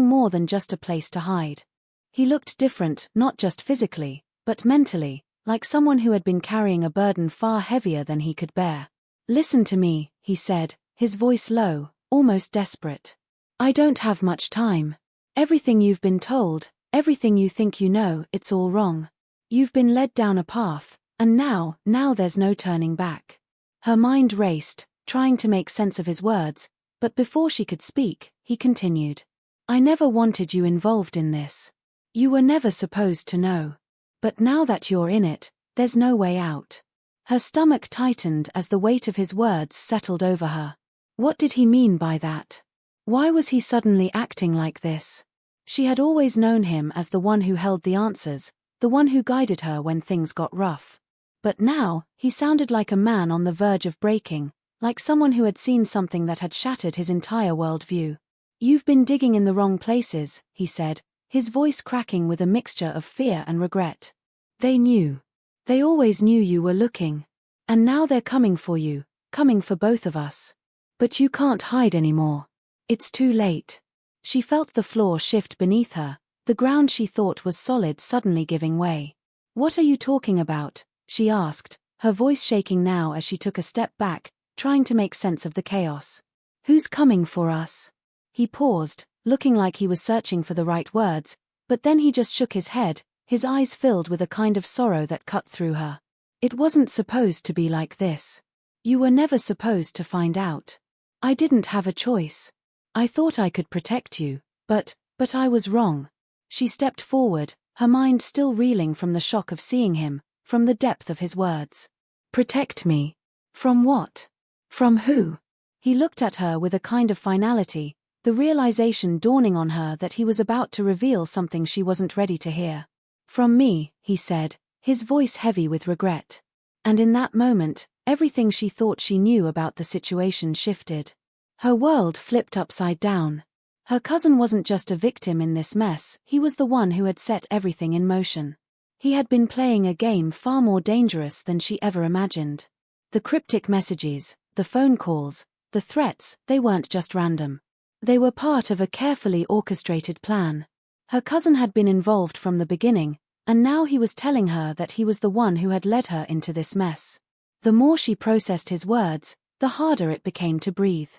more than just a place to hide. He looked different, not just physically, but mentally, like someone who had been carrying a burden far heavier than he could bear. "Listen to me," he said, his voice low, almost desperate. "I don't have much time. Everything you've been told, everything you think you know, it's all wrong. You've been led down a path, and now there's no turning back." Her mind raced, trying to make sense of his words, but before she could speak, he continued. "I never wanted you involved in this. You were never supposed to know. But now that you're in it, there's no way out." Her stomach tightened as the weight of his words settled over her. What did he mean by that? Why was he suddenly acting like this? She had always known him as the one who held the answers, the one who guided her when things got rough. But now, he sounded like a man on the verge of breaking, like someone who had seen something that had shattered his entire worldview. "You've been digging in the wrong places," he said, his voice cracking with a mixture of fear and regret. "They knew. They always knew you were looking. And now they're coming for you, coming for both of us. But you can't hide anymore. It's too late." She felt the floor shift beneath her, the ground she thought was solid suddenly giving way. "What are you talking about?" she asked, her voice shaking now as she took a step back, trying to make sense of the chaos. "Who's coming for us?" He paused, looking like he was searching for the right words, but then he just shook his head, his eyes filled with a kind of sorrow that cut through her. "It wasn't supposed to be like this. You were never supposed to find out. I didn't have a choice. I thought I could protect you, but I was wrong." She stepped forward, her mind still reeling from the shock of seeing him, from the depth of his words. "Protect me? From what? From who?" He looked at her with a kind of finality, the realization dawning on her that he was about to reveal something she wasn't ready to hear. "From me," he said, his voice heavy with regret. And in that moment, everything she thought she knew about the situation shifted. Her world flipped upside down. Her cousin wasn't just a victim in this mess, he was the one who had set everything in motion. He had been playing a game far more dangerous than she ever imagined. The cryptic messages, the phone calls, the threats, they weren't just random. They were part of a carefully orchestrated plan. Her cousin had been involved from the beginning, and now he was telling her that he was the one who had led her into this mess. The more she processed his words, the harder it became to breathe.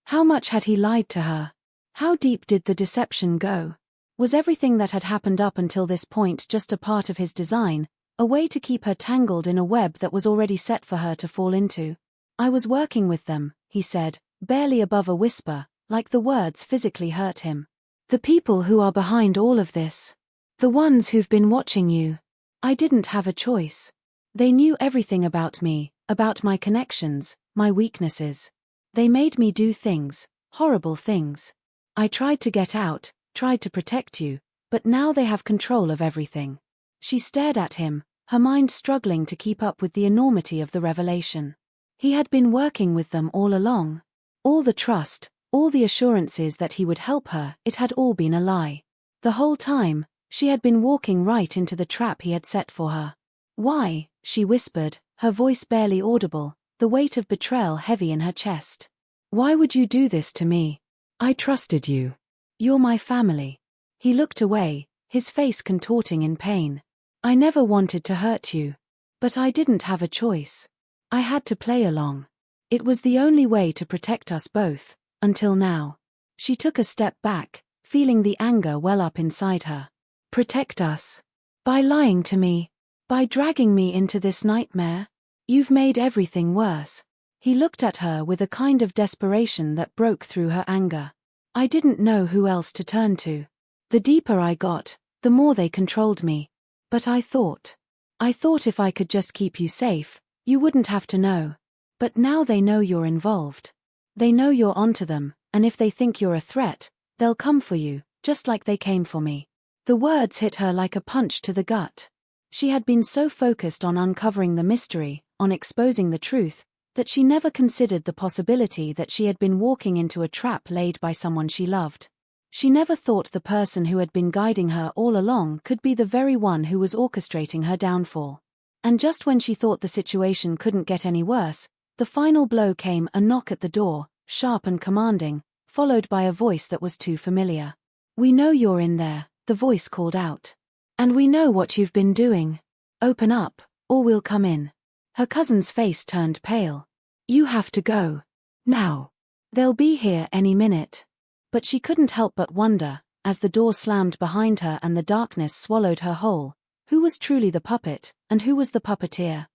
How much had he lied to her? How deep did the deception go? Was everything that had happened up until this point just a part of his design, a way to keep her tangled in a web that was already set for her to fall into? "I was working with them," he said, barely above a whisper, like the words physically hurt him. "The people who are behind all of this. The ones who've been watching you. I didn't have a choice. They knew everything about me, about my connections, my weaknesses. They made me do things, horrible things. I tried to get out, tried to protect you, but now they have control of everything." She stared at him, her mind struggling to keep up with the enormity of the revelation. He had been working with them all along. All the trust, all the assurances that he would help her, it had all been a lie. The whole time, she had been walking right into the trap he had set for her. "Why?" she whispered, her voice barely audible, the weight of betrayal heavy in her chest. "Why would you do this to me? I trusted you. You're my family." He looked away, his face contorting in pain. "I never wanted to hurt you. But I didn't have a choice. I had to play along. It was the only way to protect us both, until now." She took a step back, feeling the anger well up inside her. "Protect us? By lying to me? By dragging me into this nightmare? You've made everything worse." He looked at her with a kind of desperation that broke through her anger. "I didn't know who else to turn to. The deeper I got, the more they controlled me. But I thought if I could just keep you safe, you wouldn't have to know. But now they know you're involved. They know you're onto them, and if they think you're a threat, they'll come for you, just like they came for me. The words hit her like a punch to the gut. She had been so focused on uncovering the mystery, on exposing the truth, that she never considered the possibility that she had been walking into a trap laid by someone she loved. She never thought the person who had been guiding her all along could be the very one who was orchestrating her downfall. And just when she thought the situation couldn't get any worse, the final blow came: a knock at the door, sharp and commanding, followed by a voice that was too familiar. "We know you're in there," the voice called out. "And we know what you've been doing. Open up, or we'll come in." Her cousin's face turned pale. "You have to go. Now. They'll be here any minute." But she couldn't help but wonder, as the door slammed behind her and the darkness swallowed her whole, who was truly the puppet, and who was the puppeteer?